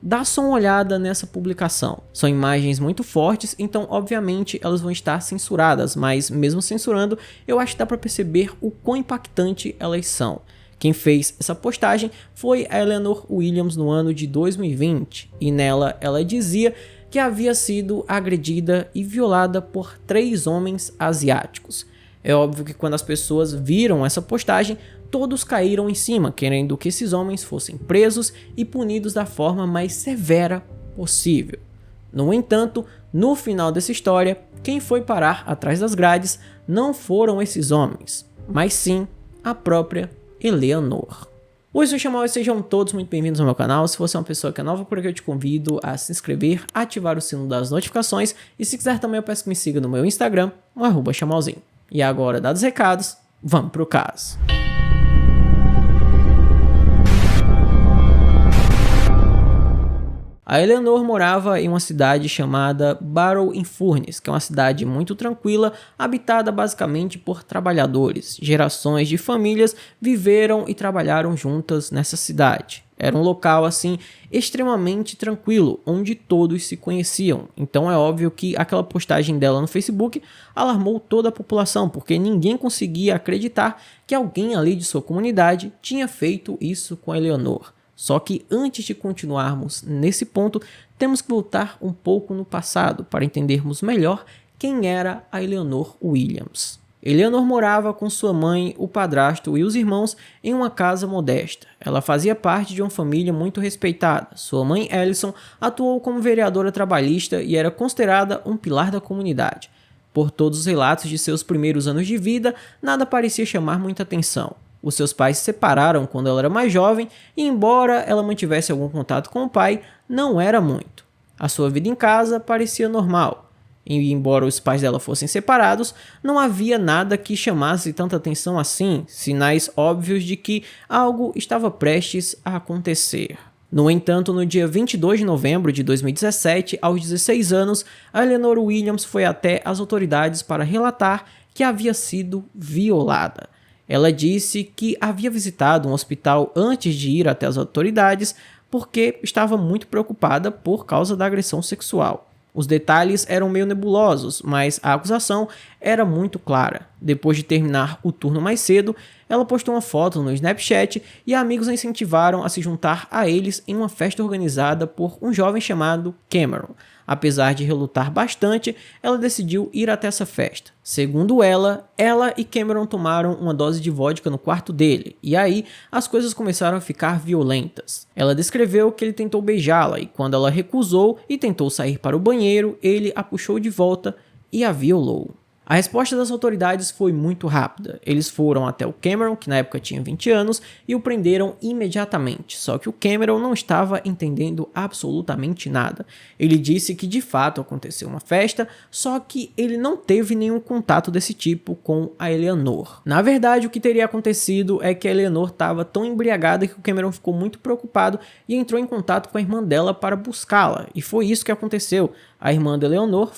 dá só uma olhada nessa publicação. São imagens muito fortes, então obviamente elas vão estar censuradas, mas mesmo censurando, eu acho que dá para perceber o quão impactante elas são. Quem fez essa postagem foi a Eleanor Williams no ano de 2020, e nela ela dizia que havia sido agredida e violada por 3 homens asiáticos. É óbvio que quando as pessoas viram essa postagem, todos caíram em cima, querendo que esses homens fossem presos e punidos da forma mais severa possível. No entanto, no final dessa história, quem foi parar atrás das grades não foram esses homens, mas sim a própria Eleanor. Oi, sou o Chamal e sejam todos muito bem-vindos ao meu canal. Se você é uma pessoa que é nova por aqui, eu te convido a se inscrever, ativar o sino das notificações e se quiser também eu peço que me siga no meu Instagram, no @chamalzinho. E agora, dados os recados, vamos pro caso. A Eleanor morava em uma cidade chamada Barrow-in-Furness, que é uma cidade muito tranquila, habitada basicamente por trabalhadores. Gerações de famílias viveram e trabalharam juntas nessa cidade. Era um local assim extremamente tranquilo, onde todos se conheciam. Então é óbvio que aquela postagem dela no Facebook alarmou toda a população, porque ninguém conseguia acreditar que alguém ali de sua comunidade tinha feito isso com a Eleanor. Só que antes de continuarmos nesse ponto, temos que voltar um pouco no passado para entendermos melhor quem era a Eleanor Williams. Eleanor morava com sua mãe, o padrasto e os irmãos em uma casa modesta. Ela fazia parte de uma família muito respeitada. Sua mãe, Alison, atuou como vereadora trabalhista e era considerada um pilar da comunidade. Por todos os relatos de seus primeiros anos de vida, nada parecia chamar muita atenção. Os seus pais se separaram quando ela era mais jovem e, embora ela mantivesse algum contato com o pai, não era muito. A sua vida em casa parecia normal. E, embora os pais dela fossem separados, não havia nada que chamasse tanta atenção assim, sinais óbvios de que algo estava prestes a acontecer. No entanto, no dia 22 de novembro de 2017, aos 16 anos, a Eleanor Williams foi até as autoridades para relatar que havia sido violada. Ela disse que havia visitado um hospital antes de ir até as autoridades porque estava muito preocupada por causa da agressão sexual. Os detalhes eram meio nebulosos, mas a acusação era muito clara. Depois de terminar o turno mais cedo, ela postou uma foto no Snapchat e amigos a incentivaram a se juntar a eles em uma festa organizada por um jovem chamado Cameron. Apesar de relutar bastante, ela decidiu ir até essa festa. Segundo ela e Cameron tomaram uma dose de vodka no quarto dele, e aí as coisas começaram a ficar violentas. Ela descreveu que ele tentou beijá-la, e quando ela recusou e tentou sair para o banheiro, ele a puxou de volta e a violou. A resposta das autoridades foi muito rápida. Eles foram até o Cameron, que na época tinha 20 anos, e o prenderam imediatamente. Só que o Cameron não estava entendendo absolutamente nada. Ele disse que de fato aconteceu uma festa, só que ele não teve nenhum contato desse tipo com a Eleanor. Na verdade, o que teria acontecido é que a Eleanor estava tão embriagada que o Cameron ficou muito preocupado e entrou em contato com a irmã dela para buscá-la. E foi isso que aconteceu. A irmã da Eleanor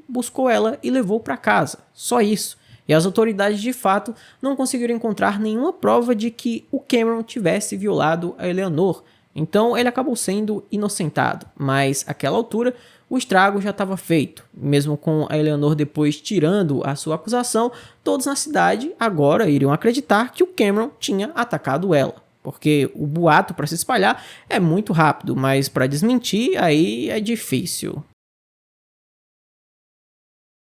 buscou ela e levou para casa. Só isso. E as autoridades de fato não conseguiram encontrar nenhuma prova de que o Cameron tivesse violado a Eleanor. Então ele acabou sendo inocentado. Mas àquela altura o estrago já estava feito. Mesmo com a Eleanor depois tirando a sua acusação, todos na cidade agora iriam acreditar que o Cameron tinha atacado ela. Porque o boato para se espalhar é muito rápido, mas para desmentir aí é difícil.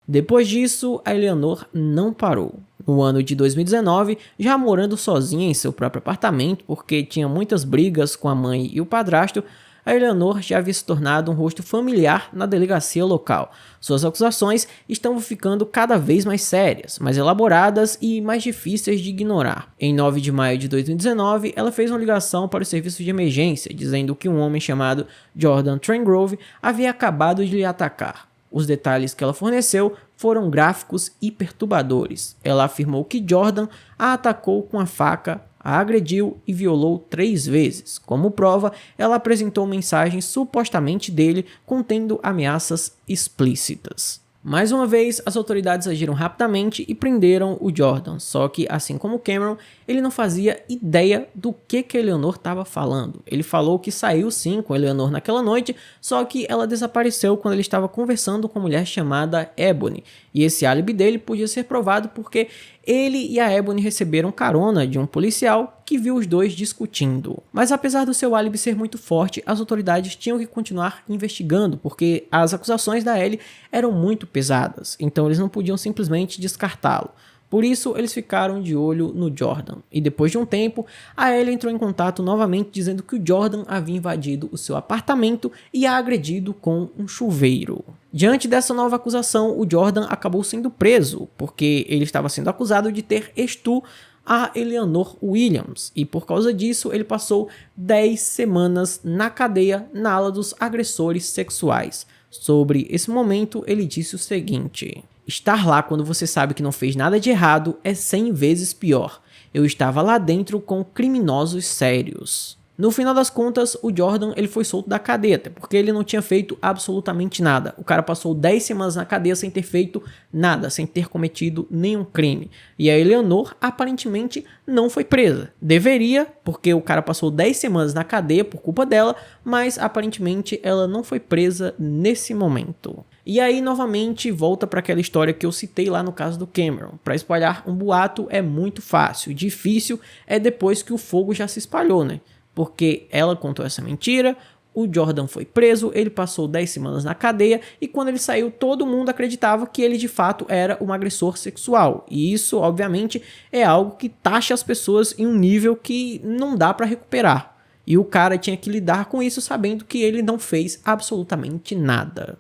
Depois disso, a Eleanor não parou. No ano de 2019, já morando sozinha em seu próprio apartamento, porque tinha muitas brigas com a mãe e o padrasto, a Eleanor já havia se tornado um rosto familiar na delegacia local. Suas acusações estavam ficando cada vez mais sérias, mais elaboradas e mais difíceis de ignorar. Em 9 de maio de 2019, ela fez uma ligação para o serviço de emergência, dizendo que um homem chamado Jordan Trengrove havia acabado de lhe atacar. Os detalhes que ela forneceu foram gráficos e perturbadores. Ela afirmou que Jordan a atacou com a faca, a agrediu e violou 3 vezes. Como prova, ela apresentou mensagens supostamente dele contendo ameaças explícitas. Mais uma vez, as autoridades agiram rapidamente e prenderam o Jordan, só que, assim como Cameron, ele não fazia ideia do que Eleanor estava falando. Ele falou que saiu sim com Eleanor naquela noite, só que ela desapareceu quando ele estava conversando com uma mulher chamada Ebony, e esse álibi dele podia ser provado porque ele e a Ebony receberam carona de um policial que viu os dois discutindo. Mas apesar do seu álibi ser muito forte, as autoridades tinham que continuar investigando, porque as acusações da Ellie eram muito pesadas, então eles não podiam simplesmente descartá-lo. Por isso, eles ficaram de olho no Jordan. E depois de um tempo, a Ellie entrou em contato novamente dizendo que o Jordan havia invadido o seu apartamento e a agredido com um chuveiro. Diante dessa nova acusação, o Jordan acabou sendo preso, porque ele estava sendo acusado de ter estupro a Eleanor Williams, e por causa disso ele passou 10 semanas na cadeia na ala dos agressores sexuais. Sobre esse momento, ele disse o seguinte: estar lá quando você sabe que não fez nada de errado é 100 vezes pior. Eu estava lá dentro com criminosos sérios. No final das contas, o Jordan ele foi solto da cadeia, até porque ele não tinha feito absolutamente nada. O cara passou 10 semanas na cadeia sem ter feito nada, sem ter cometido nenhum crime. E a Eleanor aparentemente não foi presa. Deveria, porque o cara passou 10 semanas na cadeia por culpa dela, mas aparentemente ela não foi presa nesse momento. E aí, novamente, volta para aquela história que eu citei lá no caso do Cameron. Para espalhar um boato é muito fácil, difícil é depois que o fogo já se espalhou, né? Porque ela contou essa mentira, o Jordan foi preso, ele passou 10 semanas na cadeia e quando ele saiu todo mundo acreditava que ele de fato era um agressor sexual. E isso, obviamente, é algo que taxa as pessoas em um nível que não dá para recuperar. E o cara tinha que lidar com isso sabendo que ele não fez absolutamente nada.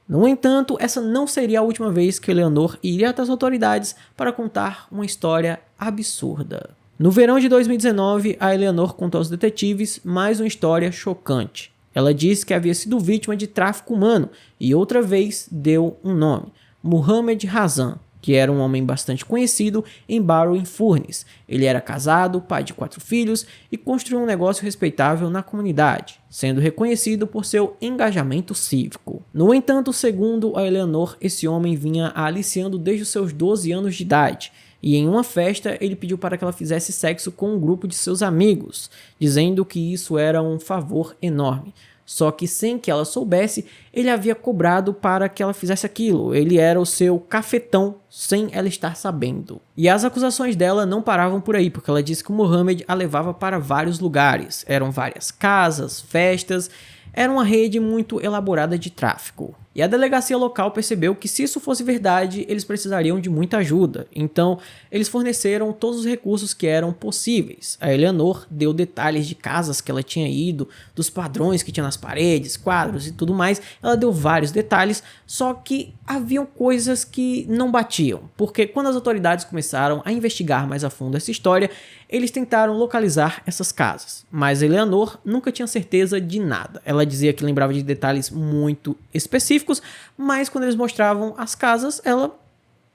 No entanto, essa não seria a última vez que Eleanor iria até as autoridades para contar uma história absurda. No verão de 2019, a Eleanor contou aos detetives mais uma história chocante. Ela disse que havia sido vítima de tráfico humano e outra vez deu um nome, Mohamed Hassan, que era um homem bastante conhecido em Barrow-in-Furness. Ele era casado, pai de 4 filhos e construiu um negócio respeitável na comunidade, sendo reconhecido por seu engajamento cívico. No entanto, segundo a Eleanor, esse homem vinha a aliciando desde os seus 12 anos de idade. E em uma festa, ele pediu para que ela fizesse sexo com um grupo de seus amigos, dizendo que isso era um favor enorme. Só que sem que ela soubesse, ele havia cobrado para que ela fizesse aquilo. Ele era o seu cafetão sem ela estar sabendo. E as acusações dela não paravam por aí, porque ela disse que o Mohamed a levava para vários lugares. Eram várias casas, festas, era uma rede muito elaborada de tráfico. E a delegacia local percebeu que se isso fosse verdade, eles precisariam de muita ajuda. Então, eles forneceram todos os recursos que eram possíveis. A Eleanor deu detalhes de casas que ela tinha ido, dos padrões que tinha nas paredes, quadros e tudo mais. Ela deu vários detalhes, só que haviam coisas que não batiam. Porque quando as autoridades começaram a investigar mais a fundo essa história, eles tentaram localizar essas casas. Mas a Eleanor nunca tinha certeza de nada. Ela dizia que lembrava de detalhes muito específicos, mas quando eles mostravam as casas, ela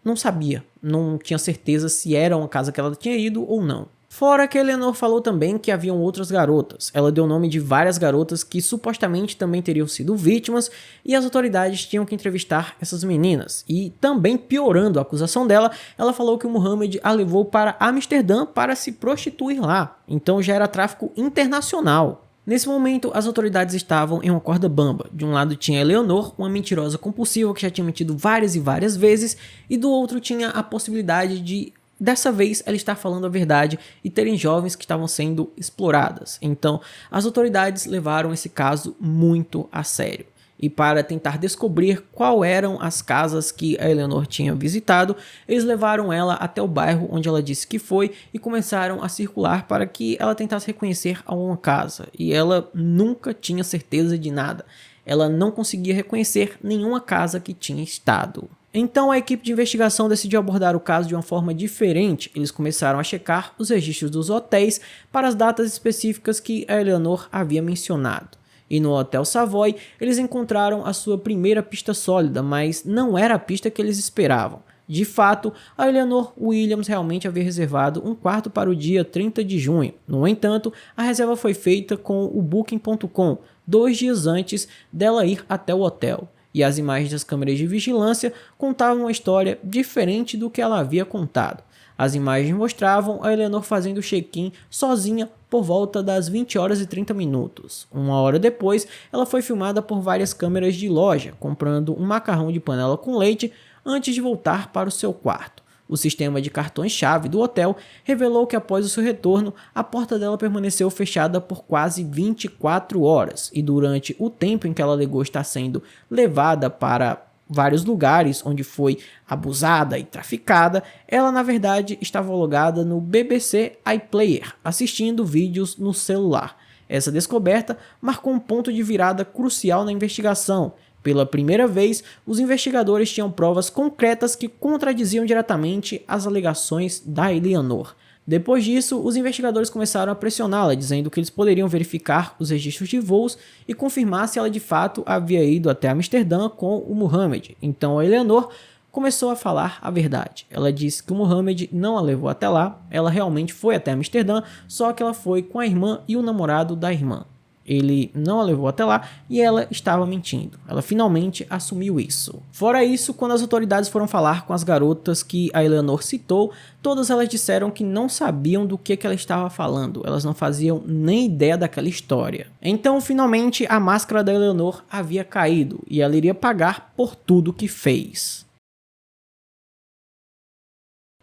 não sabia, não tinha certeza se era uma casa que ela tinha ido ou não. Fora que a Eleanor falou também que haviam outras garotas. Ela deu o nome de várias garotas que supostamente também teriam sido vítimas e as autoridades tinham que entrevistar essas meninas. E também piorando a acusação dela, ela falou que o Mohamed a levou para Amsterdã para se prostituir lá. Então já era tráfico internacional. Nesse momento, as autoridades estavam em uma corda bamba. De um lado tinha Eleanor, uma mentirosa compulsiva que já tinha mentido várias e várias vezes, e do outro tinha a possibilidade de, dessa vez, ela estar falando a verdade e terem jovens que estavam sendo exploradas. Então, as autoridades levaram esse caso muito a sério. E para tentar descobrir qual eram as casas que a Eleanor tinha visitado, eles levaram ela até o bairro onde ela disse que foi e começaram a circular para que ela tentasse reconhecer alguma casa. E ela nunca tinha certeza de nada. Ela não conseguia reconhecer nenhuma casa que tinha estado. Então a equipe de investigação decidiu abordar o caso de uma forma diferente. Eles começaram a checar os registros dos hotéis para as datas específicas que a Eleanor havia mencionado. E no Hotel Savoy, eles encontraram a sua primeira pista sólida, mas não era a pista que eles esperavam. De fato, a Eleanor Williams realmente havia reservado um quarto para o dia 30 de junho. No entanto, a reserva foi feita com o Booking.com 2 dias antes dela ir até o hotel. E as imagens das câmeras de vigilância contavam uma história diferente do que ela havia contado. As imagens mostravam a Eleanor fazendo o check-in sozinha por volta das 20 horas e 30 minutos. Uma hora depois, ela foi filmada por várias câmeras de loja, comprando um macarrão de panela com leite antes de voltar para o seu quarto. O sistema de cartões-chave do hotel revelou que após o seu retorno, a porta dela permaneceu fechada por quase 24 horas e durante o tempo em que ela alegou estar sendo levada para vários lugares onde foi abusada e traficada, ela na verdade estava logada no BBC iPlayer, assistindo vídeos no celular. Essa descoberta marcou um ponto de virada crucial na investigação. Pela primeira vez, os investigadores tinham provas concretas que contradiziam diretamente as alegações da Eleanor. Depois disso, os investigadores começaram a pressioná-la, dizendo que eles poderiam verificar os registros de voos e confirmar se ela de fato havia ido até Amsterdã com o Mohamed. Então a Eleanor começou a falar a verdade. Ela disse que o Mohamed não a levou até lá, ela realmente foi até Amsterdã, só que ela foi com a irmã e o namorado da irmã. Ele não a levou até lá e ela estava mentindo. Ela finalmente assumiu isso. Fora isso, quando as autoridades foram falar com as garotas que a Eleanor citou, todas elas disseram que não sabiam do que ela estava falando. Elas não faziam nem ideia daquela história. Então, finalmente, a máscara da Eleanor havia caído e ela iria pagar por tudo que fez.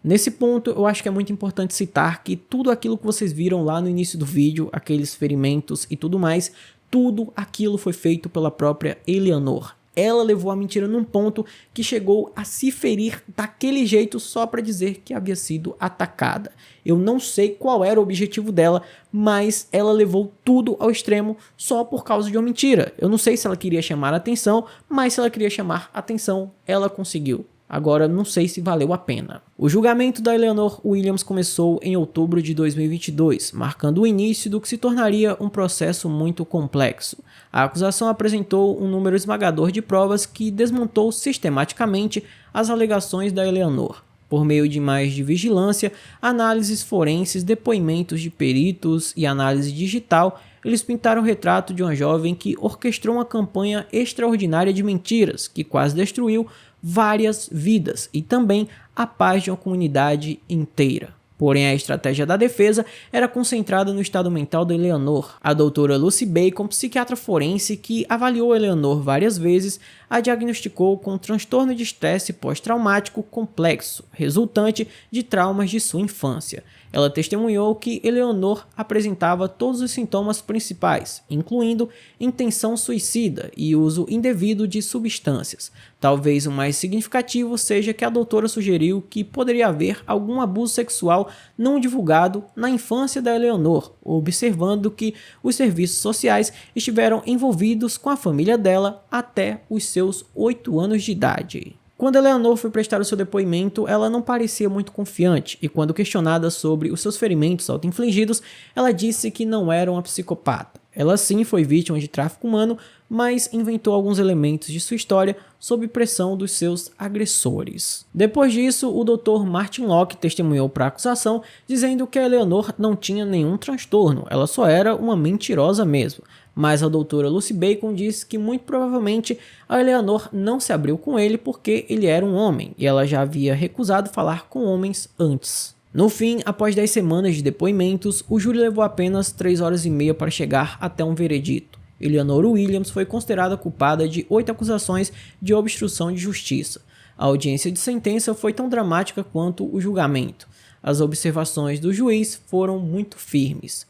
Nesse ponto, eu acho que é muito importante citar que tudo aquilo que vocês viram lá no início do vídeo, aqueles ferimentos e tudo mais, tudo aquilo foi feito pela própria Eleanor. Ela levou a mentira num ponto que chegou a se ferir daquele jeito só para dizer que havia sido atacada. Eu não sei qual era o objetivo dela, mas ela levou tudo ao extremo só por causa de uma mentira. Eu não sei se ela queria chamar a atenção, mas se ela queria chamar a atenção, ela conseguiu. Agora, não sei se valeu a pena. O julgamento da Eleanor Williams começou em outubro de 2022, marcando o início do que se tornaria um processo muito complexo. A acusação apresentou um número esmagador de provas que desmontou sistematicamente as alegações da Eleanor. Por meio de imagens de vigilância, análises forenses, depoimentos de peritos e análise digital, eles pintaram o retrato de uma jovem que orquestrou uma campanha extraordinária de mentiras, que quase destruiu várias vidas e também a paz de uma comunidade inteira. Porém, a estratégia da defesa era concentrada no estado mental da Eleanor. A doutora Lucy Bacon, psiquiatra forense que avaliou Eleanor várias vezes, a diagnosticou com transtorno de estresse pós-traumático complexo, resultante de traumas de sua infância. Ela testemunhou que Eleanor apresentava todos os sintomas principais, incluindo intenção suicida e uso indevido de substâncias. Talvez o mais significativo seja que a doutora sugeriu que poderia haver algum abuso sexual não divulgado na infância da Eleanor, observando que os serviços sociais estiveram envolvidos com a família dela até os seus 8 anos de idade. Quando Eleanor foi prestar o seu depoimento, ela não parecia muito confiante, e quando questionada sobre os seus ferimentos auto-infligidos, ela disse que não era uma psicopata. Ela sim foi vítima de tráfico humano, mas inventou alguns elementos de sua história sob pressão dos seus agressores. Depois disso, o Dr. Martin Locke testemunhou para a acusação, dizendo que a Eleanor não tinha nenhum transtorno, ela só era uma mentirosa mesmo. Mas a doutora Lucy Bacon disse que muito provavelmente a Eleanor não se abriu com ele porque ele era um homem e ela já havia recusado falar com homens antes. No fim, após 10 semanas de depoimentos, o júri levou apenas 3 horas e meia para chegar até um veredito. Eleanor Williams foi considerada culpada de 8 acusações de obstrução de justiça. A audiência de sentença foi tão dramática quanto o julgamento. As observações do juiz foram muito firmes.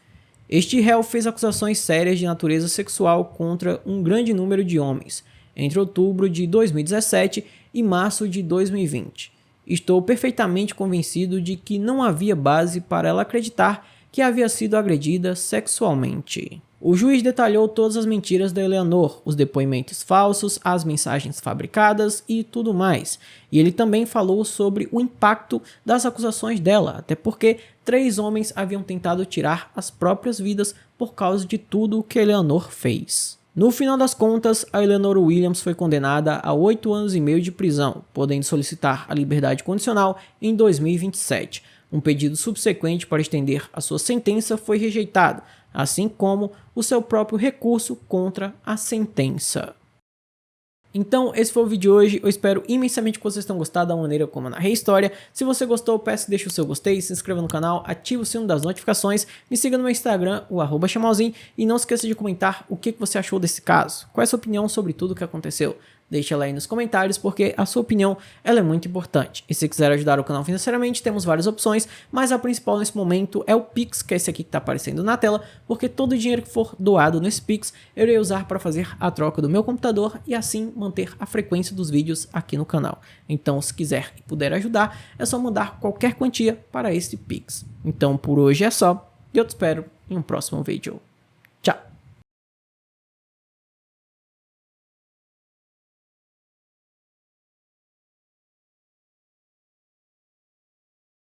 Este réu fez acusações sérias de natureza sexual contra um grande número de homens, entre outubro de 2017 e março de 2020. Estou perfeitamente convencido de que não havia base para ela acreditar que havia sido agredida sexualmente. O juiz detalhou todas as mentiras da Eleanor, os depoimentos falsos, as mensagens fabricadas e tudo mais. E ele também falou sobre o impacto das acusações dela, até porque 3 homens haviam tentado tirar as próprias vidas por causa de tudo o que Eleanor fez. No final das contas, a Eleanor Williams foi condenada a 8 anos e meio de prisão, podendo solicitar a liberdade condicional em 2027. Um pedido subsequente para estender a sua sentença foi rejeitado, assim como o seu próprio recurso contra a sentença. Então, esse foi o vídeo de hoje. Eu espero imensamente que vocês tenham gostado da maneira como eu narrei a história. Se você gostou, peço que deixe o seu gostei, se inscreva no canal, ative o sino das notificações, me siga no meu Instagram, o @chamalzinho, e não esqueça de comentar o que você achou desse caso. Qual é a sua opinião sobre tudo o que aconteceu? Deixa ela aí nos comentários, porque a sua opinião ela é muito importante. E se quiser ajudar o canal financeiramente, temos várias opções, mas a principal nesse momento é o Pix, que é esse aqui que está aparecendo na tela, porque todo o dinheiro que for doado nesse Pix, eu irei usar para fazer a troca do meu computador e assim manter a frequência dos vídeos aqui no canal. Então, se quiser e puder ajudar, é só mandar qualquer quantia para esse Pix. Então, por hoje é só, e eu te espero em um próximo vídeo. Tchau!